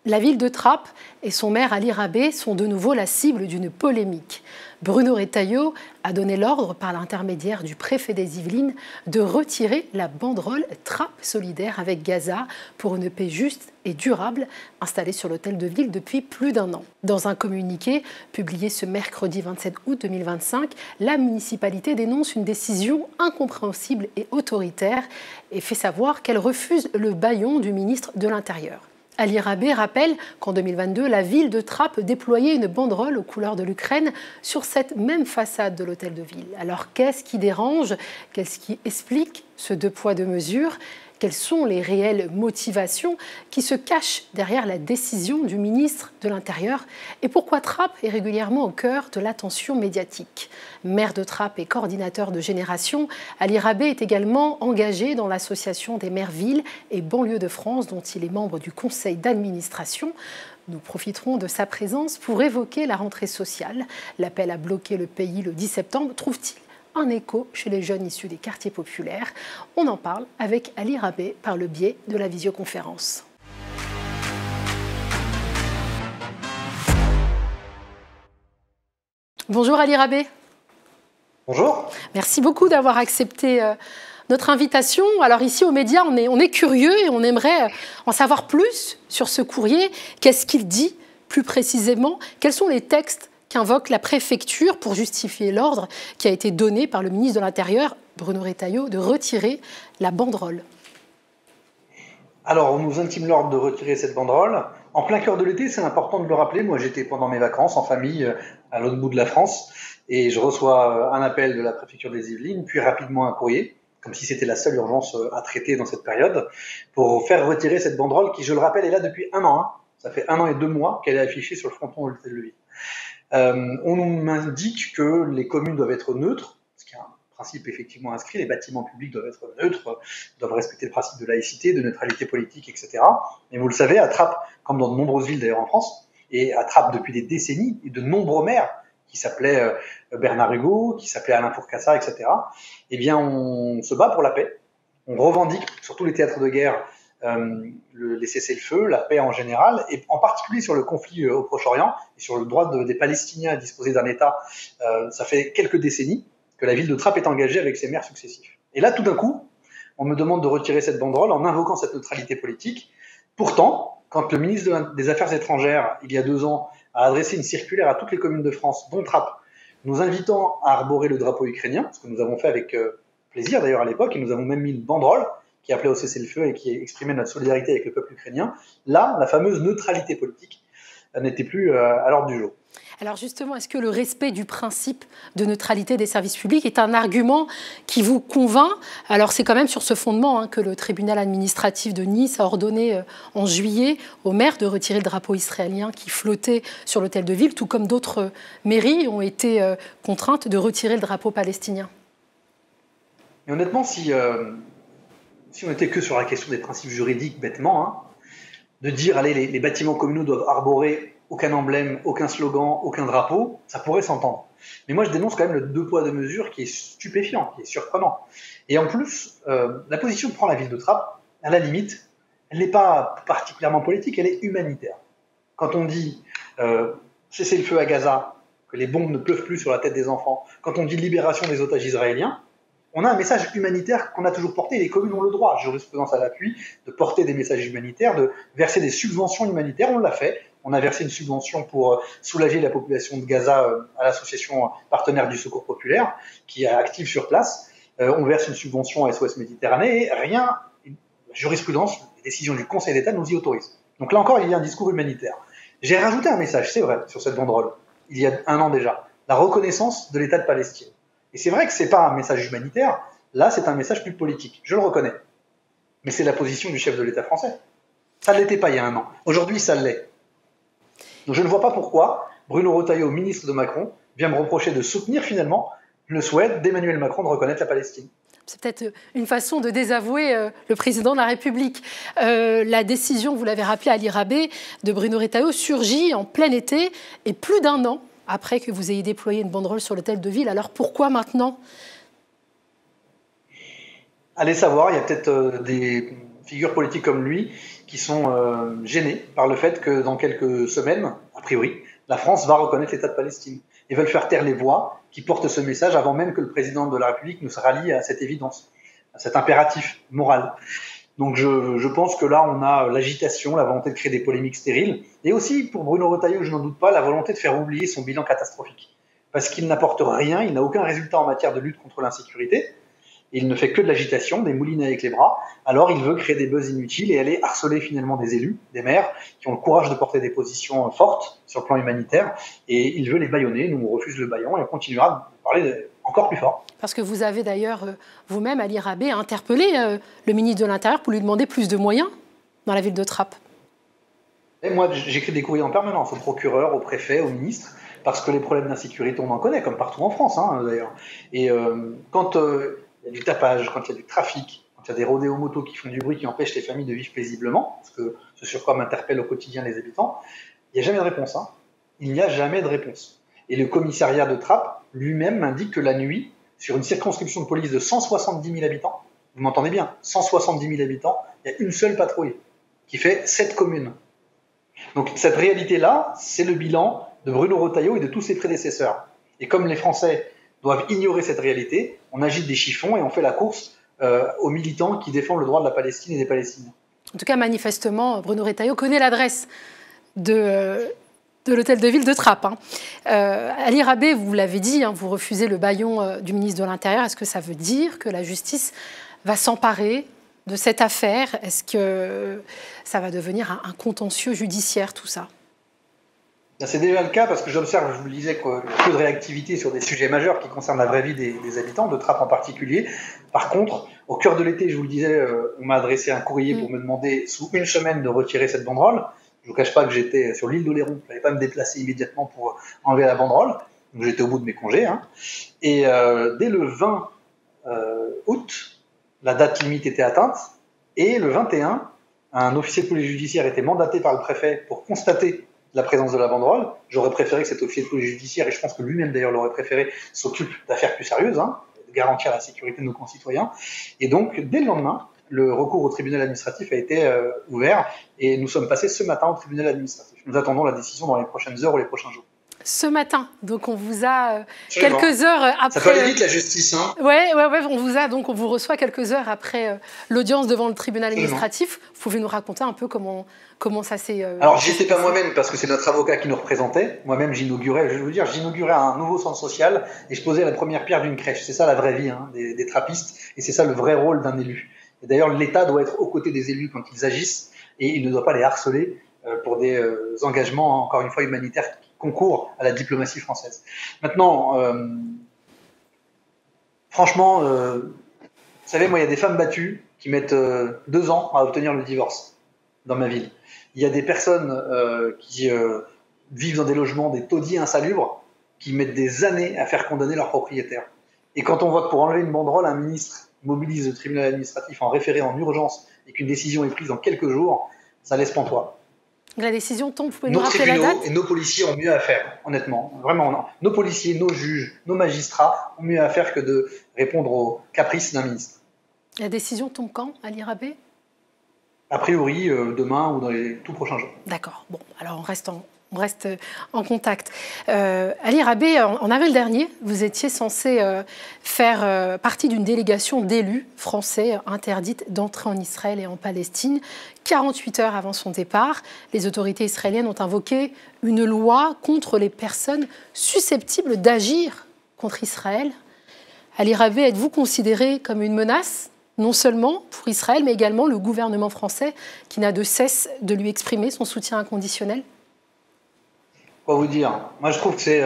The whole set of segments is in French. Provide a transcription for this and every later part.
La ville de Trappes et son maire Ali Rabet sont de nouveau la cible d'une polémique. Bruno Retailleau a donné l'ordre par l'intermédiaire du préfet des Yvelines de retirer la banderole Trappes solidaire avec Gaza pour une paix juste et durable installée sur l'hôtel de ville depuis plus d'1 an. Dans un communiqué publié ce mercredi 27 août 2025, la municipalité dénonce une décision incompréhensible et autoritaire et fait savoir qu'elle refuse le bâillon du ministre de l'Intérieur. Ali Rabet rappelle qu'en 2022, la ville de Trappes déployait une banderole aux couleurs de l'Ukraine sur cette même façade de l'hôtel de ville. Alors qu'est-ce qui dérange? Qu'est-ce qui explique ce 2 poids 2 mesures? Quelles sont les réelles motivations qui se cachent derrière la décision du ministre de l'Intérieur? Et pourquoi Trappes est régulièrement au cœur de l'attention médiatique? Maire de Trappes et coordinateur de Génération, Ali Rabet est également engagé dans l'association des maires villes et banlieues de France, dont il est membre du conseil d'administration. Nous profiterons de sa présence pour évoquer la rentrée sociale. L'appel à bloquer le pays le 10 septembre trouve-t-il un écho chez les jeunes issus des quartiers populaires? On en parle avec Ali Rabet par le biais de la visioconférence. Bonjour Ali Rabet. Bonjour. Merci beaucoup d'avoir accepté notre invitation. Alors ici aux médias, on est curieux et on aimerait en savoir plus sur ce courrier. Qu'est-ce qu'il dit plus précisément? Quels sont les textes qu'invoque la préfecture pour justifier l'ordre qui a été donné par le ministre de l'Intérieur, Bruno Retailleau, de retirer la banderole? Alors, on nous intime l'ordre de retirer cette banderole. En plein cœur de l'été, c'est important de le rappeler. Moi, j'étais pendant mes vacances en famille à l'autre bout de la France et je reçois un appel de la préfecture des Yvelines, puis rapidement un courrier, comme si c'était la seule urgence à traiter dans cette période, pour faire retirer cette banderole qui, je le rappelle, est là depuis 1 an. Ça fait 1 an et 2 mois qu'elle est affichée sur le fronton de l'hôtel de ville. On nous indique que les communes doivent être neutres, ce qui est un principe effectivement inscrit, les bâtiments publics doivent être neutres, doivent respecter le principe de laïcité, de neutralité politique, etc. Mais vous le savez, à Trappes, comme dans de nombreuses villes d'ailleurs en France, et à Trappes depuis des décennies, et de nombreux maires qui s'appelaient Bernard Hugo, qui s'appelaient Alain Fourcassa, etc., eh bien on se bat pour la paix, on revendique sur tous les théâtres de guerre les cessez-le-feu, la paix en général, et en particulier sur le conflit au Proche-Orient et sur le droit des Palestiniens à disposer d'un État. Ça fait quelques décennies que la ville de Trappes est engagée avec ses maires successifs. Et là, tout d'un coup, on me demande de retirer cette banderole en invoquant cette neutralité politique. Pourtant, quand le ministre des Affaires étrangères, il y a 2 ans, a adressé une circulaire à toutes les communes de France, dont Trappes, nous invitant à arborer le drapeau ukrainien, ce que nous avons fait avec plaisir d'ailleurs à l'époque, et nous avons même mis une banderole qui appelait au cessez-le-feu et qui exprimait notre solidarité avec le peuple ukrainien, là, la fameuse neutralité politique n'était plus à l'ordre du jour. Alors justement, est-ce que le respect du principe de neutralité des services publics est un argument qui vous convainc? Alors c'est quand même sur ce fondement que le tribunal administratif de Nice a ordonné en juillet au maire de retirer le drapeau israélien qui flottait sur l'hôtel de ville, tout comme d'autres mairies ont été contraintes de retirer le drapeau palestinien. Mais honnêtement, si on n'était que sur la question des principes juridiques, bêtement, de dire, allez, les bâtiments communaux doivent arborer aucun emblème, aucun slogan, aucun drapeau, ça pourrait s'entendre. Mais moi, je dénonce quand même le 2 poids 2 mesures qui est stupéfiant, qui est surprenant. Et en plus, la position que prend la ville de Trappes, à la limite, elle n'est pas particulièrement politique, elle est humanitaire. Quand on dit cessez le feu à Gaza, que les bombes ne pleuvent plus sur la tête des enfants, quand on dit libération des otages israéliens, on a un message humanitaire qu'on a toujours porté, et les communes ont le droit, jurisprudence à l'appui, de porter des messages humanitaires, de verser des subventions humanitaires, on l'a fait. On a versé une subvention pour soulager la population de Gaza à l'association partenaire du Secours populaire, qui est active sur place. On verse une subvention à SOS Méditerranée, et rien, la jurisprudence, les décisions du Conseil d'État nous y autorisent. Donc là encore, il y a un discours humanitaire. J'ai rajouté un message, c'est vrai, sur cette banderole, il y a 1 an déjà, la reconnaissance de l'État de Palestine. Et c'est vrai que ce n'est pas un message humanitaire, là c'est un message plus politique, je le reconnais. Mais c'est la position du chef de l'État français. Ça ne l'était pas il y a 1 an, aujourd'hui ça l'est. Donc je ne vois pas pourquoi Bruno Retailleau, ministre de Macron, vient me reprocher de soutenir finalement le souhait d'Emmanuel Macron de reconnaître la Palestine. C'est peut-être une façon de désavouer le président de la République. La décision, vous l'avez rappelé, Ali Rabet, de Bruno Retailleau surgit en plein été et plus d'1 an après que vous ayez déployé une banderole sur l'hôtel de ville. Alors pourquoi maintenant? Allez savoir, il y a peut-être des figures politiques comme lui qui sont gênés par le fait que dans quelques semaines, a priori, la France va reconnaître l'État de Palestine. Ils veulent faire taire les voix qui portent ce message avant même que le président de la République ne se rallie à cette évidence, à cet impératif moral. Donc je pense que là, on a l'agitation, la volonté de créer des polémiques stériles, et aussi, pour Bruno Retailleau, je n'en doute pas, la volonté de faire oublier son bilan catastrophique. Parce qu'il n'apporte rien, il n'a aucun résultat en matière de lutte contre l'insécurité, il ne fait que de l'agitation, des moulinets avec les bras, alors il veut créer des buzz inutiles et aller harceler finalement des élus, des maires, qui ont le courage de porter des positions fortes sur le plan humanitaire, et il veut les bâillonner. Nous, on refuse le bâillon et on continuera de parler encore plus fort. Parce que vous avez d'ailleurs vous-même, Ali Rabé, interpellé le ministre de l'Intérieur pour lui demander plus de moyens dans la ville de Trappes. Et moi, j'écris des courriers en permanence au procureur, au préfet, au ministre, parce que les problèmes d'insécurité, on en connaît, comme partout en France, hein, d'ailleurs. Et quand il y a du tapage, quand il y a du trafic, quand il y a des rodéos motos qui font du bruit, qui empêchent les familles de vivre paisiblement, parce que ce sur quoi m'interpellent au quotidien les habitants, il n'y a jamais de réponse. Hein. Il n'y a jamais de réponse. Et le commissariat de Trappes lui-même m'indique que la nuit, sur une circonscription de police de 170 000 habitants, vous m'entendez bien, 170 000 habitants, il y a une seule patrouille qui fait 7 communes. Donc cette réalité-là, c'est le bilan de Bruno Retailleau et de tous ses prédécesseurs. Et comme les Français doivent ignorer cette réalité, on agite des chiffons et on fait la course aux militants qui défendent le droit de la Palestine et des Palestiniens. En tout cas, manifestement, Bruno Retailleau connaît l'adresse de l'hôtel de ville de Trappes. Ali Rabé, vous l'avez dit, vous refusez le bâillon du ministre de l'Intérieur. Est-ce que ça veut dire que la justice va s'emparer de cette affaire? Est-ce que ça va devenir un contentieux judiciaire, tout ça? C'est déjà le cas parce que j'observe, je vous le disais, peu de réactivité sur des sujets majeurs qui concernent la vraie vie des habitants, de Trappes en particulier. Par contre, au cœur de l'été, je vous le disais, on m'a adressé un courrier pour me demander sous une semaine de retirer cette banderole. Je ne vous cache pas que j'étais sur l'île d'Oléron, je n'allais pas me déplacer immédiatement pour enlever la banderole, donc j'étais au bout de mes congés. Et dès le 20 août, la date limite était atteinte, et le 21, un officier de police judiciaire était mandaté par le préfet pour constater la présence de la banderole. J'aurais préféré que cet officier de police judiciaire, et je pense que lui-même d'ailleurs l'aurait préféré, s'occupe d'affaires plus sérieuses, de garantir la sécurité de nos concitoyens. Et donc, dès le lendemain, le recours au tribunal administratif a été ouvert et nous sommes passés ce matin au tribunal administratif. Nous attendons la décision dans les prochaines heures ou les prochains jours. Ce matin, donc on vous a quelques heures après... Ça peut aller vite la justice, Ouais, on vous reçoit quelques heures après l'audience devant le tribunal administratif. Vous pouvez nous raconter un peu comment ça s'est... Alors j'y étais pas moi-même parce que c'est notre avocat qui nous représentait. Moi-même j'inaugurais un nouveau centre social et je posais la première pierre d'une crèche. C'est ça la vraie vie des trappistes et c'est ça le vrai rôle d'un élu. Et d'ailleurs l'État doit être aux côtés des élus quand ils agissent et il ne doit pas les harceler pour des engagements, encore une fois, humanitaires qui concourent à la diplomatie française. Maintenant, franchement, vous savez, moi il y a des femmes battues qui mettent 2 ans à obtenir le divorce dans ma ville. Il y a des personnes qui vivent dans des logements, des taudis insalubres, qui mettent des années à faire condamner leurs propriétaires. Et quand on voit que pour enlever une banderole, un ministre mobilise le tribunal administratif en référé en urgence et qu'une décision est prise en quelques jours, ça laisse pantois. La décision tombe, vous pouvez nous rappeler la date ? Nos tribunaux et nos policiers ont mieux à faire, honnêtement. Vraiment, non. Nos policiers, nos juges, nos magistrats ont mieux à faire que de répondre aux caprices d'un ministre. La décision tombe quand, Ali Rabé ? A priori, demain ou dans les tout prochains jours. D'accord. Bon, alors on reste en contact. Ali Rabé, en avril dernier, vous étiez censé faire partie d'une délégation d'élus français interdite d'entrer en Israël et en Palestine. 48 heures avant son départ, les autorités israéliennes ont invoqué une loi contre les personnes susceptibles d'agir contre Israël. Ali Rabé, êtes-vous considéré comme une menace ? Non seulement pour Israël, mais également le gouvernement français qui n'a de cesse de lui exprimer son soutien inconditionnel. Quoi vous dire ? Moi, je trouve que c'est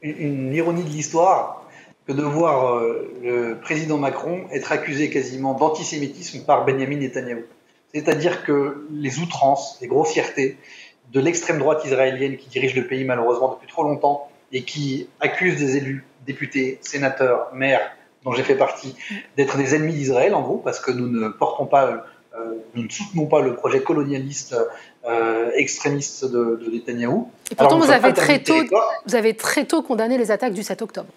une ironie de l'histoire que de voir le président Macron être accusé quasiment d'antisémitisme par Benyamin Netanyahou. C'est-à-dire que les outrances, les grossièretés de l'extrême droite israélienne qui dirige le pays malheureusement depuis trop longtemps et qui accuse des élus, députés, sénateurs, maires, dont j'ai fait partie, d'être des ennemis d'Israël, en gros, parce que nous ne soutenons pas le projet colonialiste extrémiste de Netanyahou. Et pourtant, vous avez très tôt condamné les attaques du 7 octobre.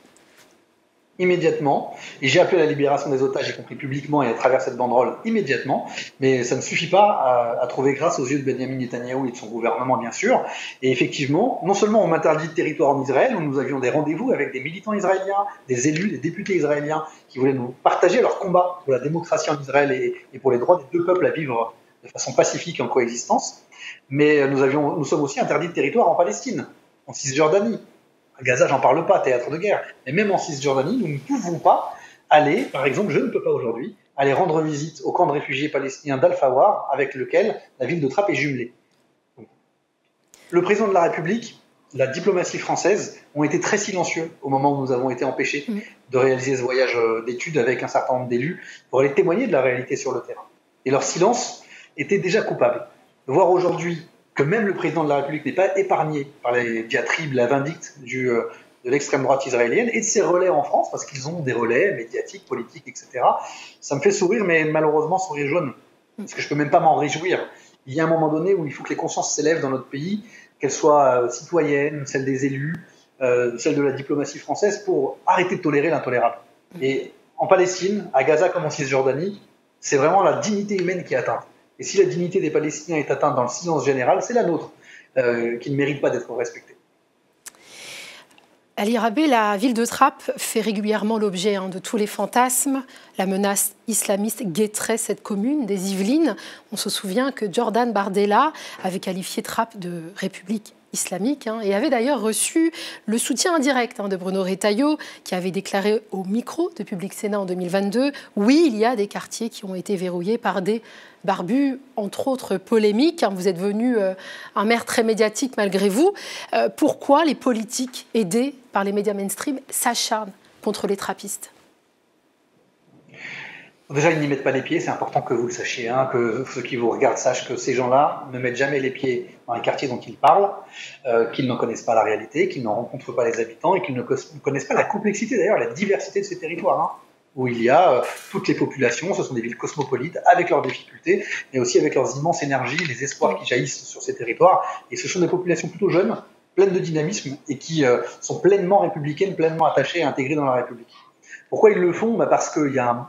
immédiatement, et j'ai appelé à la libération des otages, y compris publiquement et à travers cette banderole immédiatement, mais ça ne suffit pas à trouver grâce aux yeux de Benjamin Netanyahou et de son gouvernement bien sûr, et effectivement, non seulement on m'interdit de territoire en Israël, où nous avions des rendez-vous avec des militants israéliens, des élus, des députés israéliens qui voulaient nous partager leur combat pour la démocratie en Israël et pour les droits des deux peuples à vivre de façon pacifique et en coexistence, mais nous sommes aussi interdits de territoire en Palestine, en Cisjordanie. À Gaza, j'en parle pas, théâtre de guerre. Mais même en Cisjordanie, nous ne pouvons pas aller, par exemple, je ne peux pas aujourd'hui, aller rendre visite au camp de réfugiés palestiniens d'Al-Fawar, avec lequel la ville de Trappes est jumelée. Le président de la République, la diplomatie française ont été très silencieux au moment où nous avons été empêchés de réaliser ce voyage d'études avec un certain nombre d'élus pour aller témoigner de la réalité sur le terrain. Et leur silence était déjà coupable. De voir aujourd'hui que même le président de la République n'est pas épargné par les diatribes, la vindicte de l'extrême droite israélienne et de ses relais en France, parce qu'ils ont des relais médiatiques, politiques, etc. Ça me fait sourire, mais malheureusement sourire jaune, parce que je ne peux même pas m'en réjouir. Il y a un moment donné où il faut que les consciences s'élèvent dans notre pays, qu'elles soient citoyennes, celles des élus, celles de la diplomatie française, pour arrêter de tolérer l'intolérable. Et en Palestine, à Gaza comme en Cisjordanie, c'est vraiment la dignité humaine qui est atteinte. Et si la dignité des Palestiniens est atteinte dans le silence général, c'est la nôtre qui ne mérite pas d'être respectée. Ali Rabeh, la ville de Trappes fait régulièrement l'objet de tous les fantasmes. La menace islamiste guetterait cette commune des Yvelines. On se souvient que Jordan Bardella avait qualifié Trappes de république islamique et avait d'ailleurs reçu le soutien indirect de Bruno Retailleau, qui avait déclaré au micro de Public Sénat en 2022 « Oui, il y a des quartiers qui ont été verrouillés par des barbus », entre autres polémiques. Vous êtes devenu un maire très médiatique malgré vous. Pourquoi les politiques aidés par les médias mainstream s'acharnent contre les trappistes? Déjà, ils n'y mettent pas les pieds, c'est important que vous le sachiez, que ceux qui vous regardent sachent que ces gens-là ne mettent jamais les pieds dans les quartiers dont ils parlent, qu'ils n'en connaissent pas la réalité, qu'ils n'en rencontrent pas les habitants et qu'ils ne connaissent pas la complexité, d'ailleurs, la diversité de ces territoires, où il y a toutes les populations, ce sont des villes cosmopolites avec leurs difficultés, mais aussi avec leurs immenses énergies, les espoirs qui jaillissent sur ces territoires, et ce sont des populations plutôt jeunes, pleines de dynamisme et qui sont pleinement républicaines, pleinement attachées et intégrées dans la République. pourquoi ils le font? Parce qu'il y a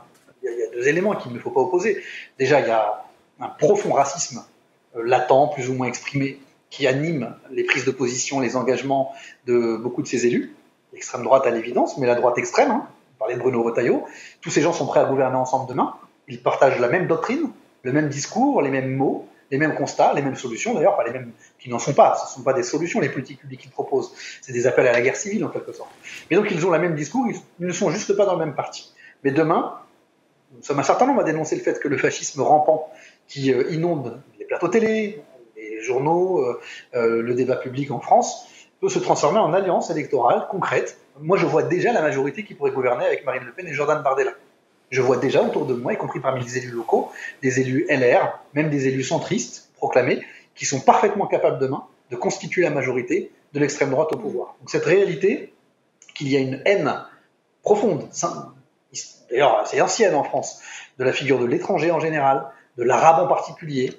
deux éléments qu'il ne faut pas opposer. Déjà, il y a un profond racisme latent, plus ou moins exprimé, qui anime les prises de position, les engagements de beaucoup de ces élus. L'extrême droite à l'évidence, mais la droite extrême, on parlait de Bruno Retailleau, tous ces gens sont prêts à gouverner ensemble demain, ils partagent la même doctrine, le même discours, les mêmes mots, les mêmes constats, les mêmes solutions, d'ailleurs, pas les mêmes qui n'en sont pas, ce ne sont pas des solutions, les politiques publiques qu'ils proposent, c'est des appels à la guerre civile en quelque sorte. Mais donc ils ont le même discours, ils ne sont juste pas dans le même parti. Mais demain, nous sommes un certain nombre à dénoncer le fait que le fascisme rampant qui inonde les plateaux télé, les journaux, le débat public en France, peut se transformer en alliance électorale concrète. Moi, je vois déjà la majorité qui pourrait gouverner avec Marine Le Pen et Jordan Bardella. Je vois déjà autour de moi, y compris parmi les élus locaux, des élus LR, même des élus centristes proclamés, qui sont parfaitement capables demain de constituer la majorité de l'extrême droite au pouvoir. Donc cette réalité, qu'il y a une haine profonde, d'ailleurs assez ancienne en France, de la figure de l'étranger en général, de l'arabe en particulier,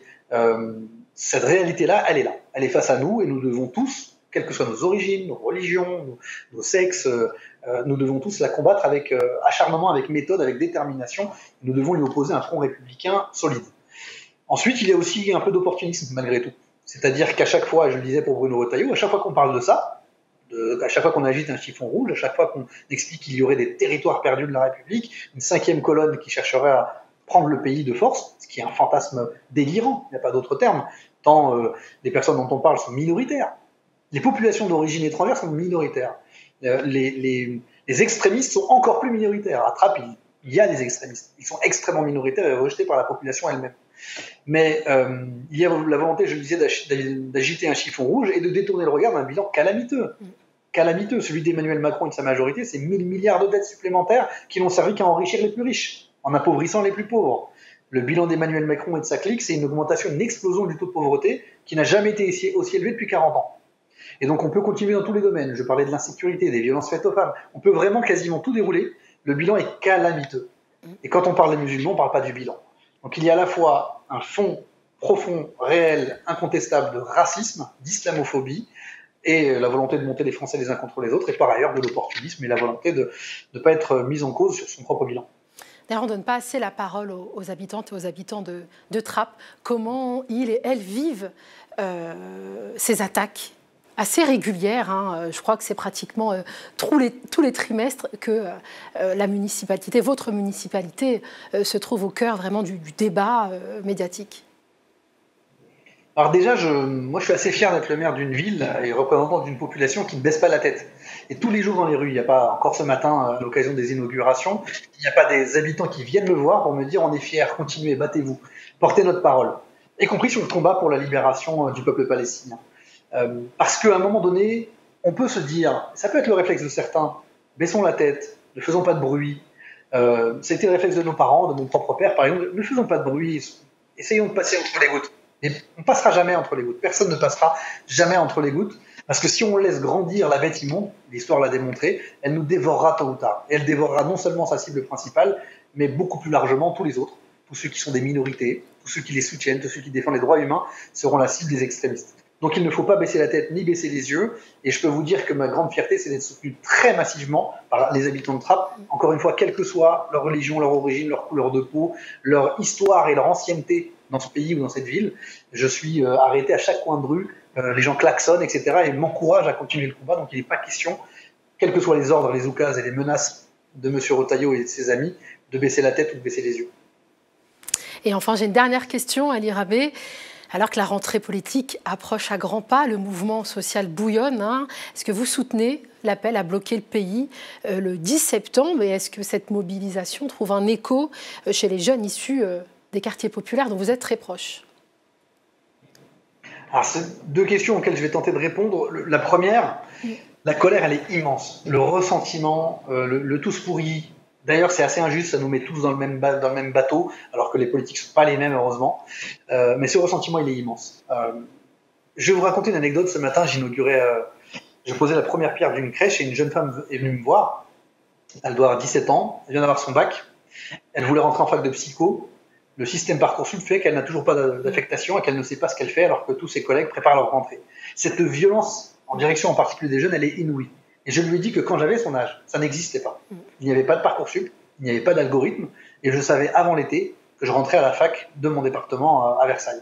cette réalité-là, elle est là. Elle est face à nous et nous devons tous, quelles que soient nos origines, nos religions, nos sexes, nous devons tous la combattre avec acharnement, avec méthode, avec détermination. Nous devons lui opposer un front républicain solide. Ensuite, il y a aussi un peu d'opportunisme malgré tout. C'est-à-dire qu'à chaque fois, je le disais pour Bruno Retailleau, à chaque fois qu'on parle de ça, à chaque fois qu'on agite un chiffon rouge, à chaque fois qu'on explique qu'il y aurait des territoires perdus de la République, une cinquième colonne qui chercherait à prendre le pays de force, ce qui est un fantasme délirant, il n'y a pas d'autre terme, tant les personnes dont on parle sont minoritaires. Les populations d'origine étrangère sont minoritaires. Les extrémistes sont encore plus minoritaires. À Trappes, il y a des extrémistes. Ils sont extrêmement minoritaires et rejetés par la population elle-même. Mais il y a la volonté, je le disais, d'agiter un chiffon rouge et de détourner le regard d'un bilan calamiteux. Calamiteux. Celui d'Emmanuel Macron et de sa majorité, c'est 1000 milliards de dettes supplémentaires qui n'ont servi qu'à enrichir les plus riches, en appauvrissant les plus pauvres. Le bilan d'Emmanuel Macron et de sa clique, c'est une augmentation, une explosion du taux de pauvreté qui n'a jamais été aussi élevé depuis 40 ans. Et donc on peut continuer dans tous les domaines. Je parlais de l'insécurité, des violences faites aux femmes. On peut vraiment quasiment tout dérouler. Le bilan est calamiteux. Et quand on parle des musulmans, on ne parle pas du bilan. Donc il y a à la fois un fond profond, réel, incontestable de racisme, d'islamophobie et la volonté de monter les Français les uns contre les autres, et par ailleurs de l'opportunisme et la volonté de ne pas être mise en cause sur son propre bilan. D'ailleurs, on ne donne pas assez la parole aux habitantes et aux habitants de Trappes. Comment ils et elles vivent ces attaques assez régulières, hein. Je crois que c'est pratiquement tous les trimestres que la municipalité, votre municipalité, se trouve au cœur vraiment du débat médiatique. Alors déjà, moi je suis assez fier d'être le maire d'une ville et représentant d'une population qui ne baisse pas la tête. Et tous les jours dans les rues, il n'y a pas, encore ce matin, à l'occasion des inaugurations, il n'y a pas des habitants qui viennent me voir pour me dire on est fiers, continuez, battez-vous, portez notre parole. Y compris sur le combat pour la libération du peuple palestinien. Parce qu'à un moment donné, on peut se dire, ça peut être le réflexe de certains, baissons la tête, ne faisons pas de bruit. C'était le réflexe de nos parents, de mon propre père par exemple, ne faisons pas de bruit, essayons de passer entre les gouttes. Et on passera jamais entre les gouttes. Personne ne passera jamais entre les gouttes. Parce que si on laisse grandir la bête immonde, l'histoire l'a démontré, elle nous dévorera tôt ou tard. Et elle dévorera non seulement sa cible principale, mais beaucoup plus largement tous les autres. Tous ceux qui sont des minorités, tous ceux qui les soutiennent, tous ceux qui défendent les droits humains seront la cible des extrémistes. Donc il ne faut pas baisser la tête ni baisser les yeux. Et je peux vous dire que ma grande fierté, c'est d'être soutenu très massivement par les habitants de Trappes. Encore une fois, quelle que soit leur religion, leur origine, leur couleur de peau, leur histoire et leur ancienneté dans ce pays ou dans cette ville, je suis arrêté à chaque coin de rue, les gens klaxonnent, etc. et m'encouragent à continuer le combat. Donc il n'est pas question, quels que soient les ordres, les oukases et les menaces de M. Retailleau et de ses amis, de baisser la tête ou de baisser les yeux. Et enfin, j'ai une dernière question, Ali Rabé. Alors que la rentrée politique approche à grands pas, le mouvement social bouillonne. Hein. Est-ce que vous soutenez l'appel à bloquer le pays le 10 septembre et est-ce que cette mobilisation trouve un écho chez les jeunes issus des quartiers populaires dont vous êtes très proche? Alors, c'est deux questions auxquelles je vais tenter de répondre. La première, la colère, elle est immense. Le ressentiment, le tous pourri. D'ailleurs, c'est assez injuste, ça nous met tous dans le même bateau, alors que les politiques ne sont pas les mêmes, heureusement. Mais ce ressentiment, il est immense. Je vais vous raconter une anecdote. Ce matin, je posais la première pierre d'une crèche et une jeune femme est venue me voir. Elle doit avoir 17 ans, elle vient d'avoir son bac. Elle voulait rentrer en fac de psycho. Le système Parcoursup fait qu'elle n'a toujours pas d'affectation et qu'elle ne sait pas ce qu'elle fait alors que tous ses collègues préparent leur rentrée. Cette violence en direction en particulier des jeunes, elle est inouïe. Et je lui ai dit que quand j'avais son âge, ça n'existait pas. Il n'y avait pas de Parcoursup, il n'y avait pas d'algorithme, et je savais avant l'été que je rentrais à la fac de mon département à Versailles.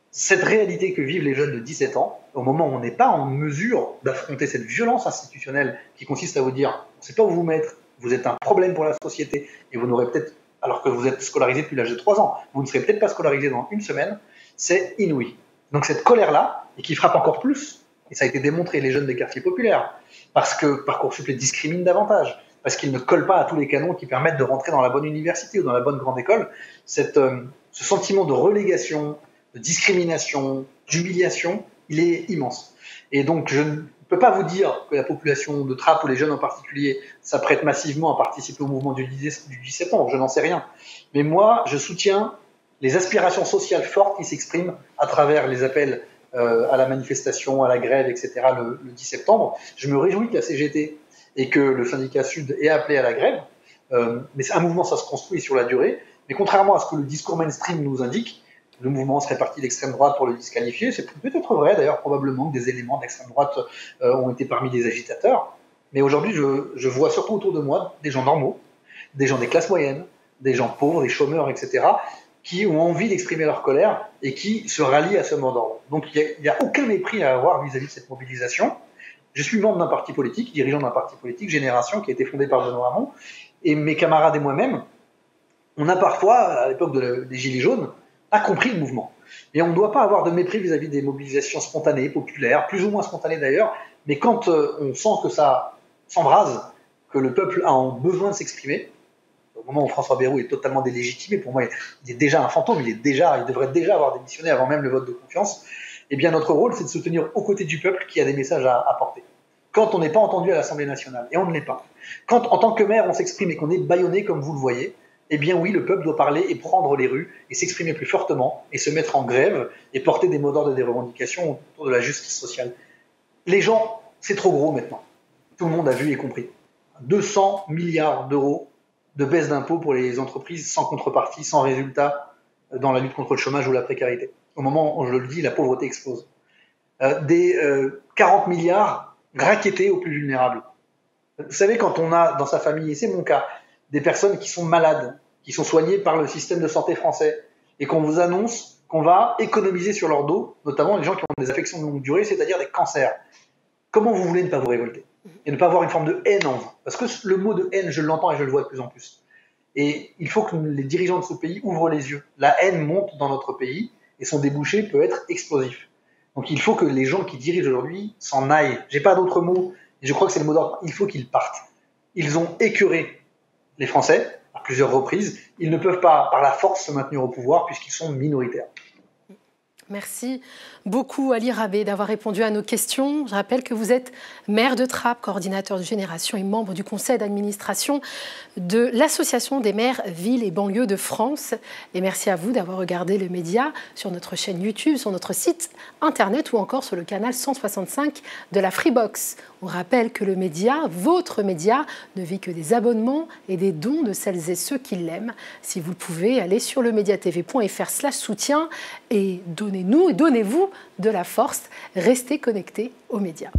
Cette réalité que vivent les jeunes de 17 ans, au moment où on n'est pas en mesure d'affronter cette violence institutionnelle qui consiste à vous dire on ne sait pas où vous mettre, vous êtes un problème pour la société, et vous n'aurez peut-être, alors que vous êtes scolarisé depuis l'âge de 3 ans, vous ne serez peut-être pas scolarisé dans une semaine, c'est inouï. Donc cette colère-là, et qui frappe encore plus, et ça a été démontré, les jeunes des quartiers populaires, parce que Parcoursup les discrimine davantage, parce qu'ils ne collent pas à tous les canons qui permettent de rentrer dans la bonne université ou dans la bonne grande école, ce sentiment de relégation, de discrimination, d'humiliation, il est immense. Et donc je ne peux pas vous dire que la population de Trappes ou les jeunes en particulier s'apprêtent massivement à participer au mouvement du 10 septembre, je n'en sais rien. Mais moi, je soutiens les aspirations sociales fortes qui s'expriment à travers les appels à la manifestation, à la grève, etc. le 10 septembre. Je me réjouis que la CGT et que le syndicat Sud ait appelé à la grève, mais un mouvement, ça se construit sur la durée. Mais contrairement à ce que le discours mainstream nous indique, le mouvement serait parti d'extrême droite pour le disqualifier. C'est peut-être vrai, d'ailleurs, probablement que des éléments d'extrême droite ont été parmi les agitateurs. Mais aujourd'hui, je vois surtout autour de moi des gens normaux, des gens des classes moyennes, des gens pauvres, des chômeurs, etc., qui ont envie d'exprimer leur colère et qui se rallient à ce mot d'ordre. Donc il n'y a aucun mépris à avoir vis-à-vis de cette mobilisation. Je suis membre d'un parti politique, dirigeant d'un parti politique, Génération, qui a été fondé par Benoît Hamon, et mes camarades et moi-même, on a parfois, à l'époque des Gilets jaunes, pas compris le mouvement. Et on ne doit pas avoir de mépris vis-à-vis des mobilisations spontanées, populaires, plus ou moins spontanées d'ailleurs, mais quand on sent que ça s'embrase, que le peuple a besoin de s'exprimer, au moment où François Bayrou est totalement délégitimé, pour moi il est déjà un fantôme, il devrait déjà avoir démissionné avant même le vote de confiance, eh bien notre rôle c'est de se tenir aux côtés du peuple qui a des messages à porter. Quand on n'est pas entendu à l'Assemblée nationale, et on ne l'est pas, quand en tant que maire on s'exprime et qu'on est bâillonné comme vous le voyez, eh bien oui, le peuple doit parler et prendre les rues et s'exprimer plus fortement et se mettre en grève et porter des mots d'ordre et des revendications autour de la justice sociale. Les gens, c'est trop gros maintenant. Tout le monde a vu et compris. 200 milliards d'euros de baisse d'impôts pour les entreprises sans contrepartie, sans résultat dans la lutte contre le chômage ou la précarité. Au moment où je le dis, la pauvreté explose. des 40 milliards rackettés aux plus vulnérables. Vous savez, quand on a dans sa famille, et c'est mon cas, des personnes qui sont malades, qui sont soignées par le système de santé français, et qu'on vous annonce qu'on va économiser sur leur dos, notamment les gens qui ont des affections de longue durée, c'est-à-dire des cancers. Comment vous voulez ne pas vous révolter et ne pas avoir une forme de haine en vous? Parce que le mot de haine, je l'entends et je le vois de plus en plus. Et il faut que les dirigeants de ce pays ouvrent les yeux. La haine monte dans notre pays et son débouché peut être explosif. Donc il faut que les gens qui dirigent aujourd'hui s'en aillent. J'ai pas d'autre mot, et je crois que c'est le mot d'ordre. Il faut qu'ils partent. Ils ont écœuré les Français à plusieurs reprises. Ils ne peuvent pas, par la force, se maintenir au pouvoir puisqu'ils sont minoritaires. Merci beaucoup Ali Rabé d'avoir répondu à nos questions. Je rappelle que vous êtes maire de Trappes, coordinateur de Génération et membre du conseil d'administration de l'Association des maires villes et banlieues de France. Et merci à vous d'avoir regardé le média sur notre chaîne YouTube, sur notre site internet ou encore sur le canal 165 de la Freebox. On rappelle que le média, votre média, ne vit que des abonnements et des dons de celles et ceux qui l'aiment. Si vous le pouvez, allez sur lemediatv.fr/soutien et donnez-vous de la force. Restez connectés aux médias.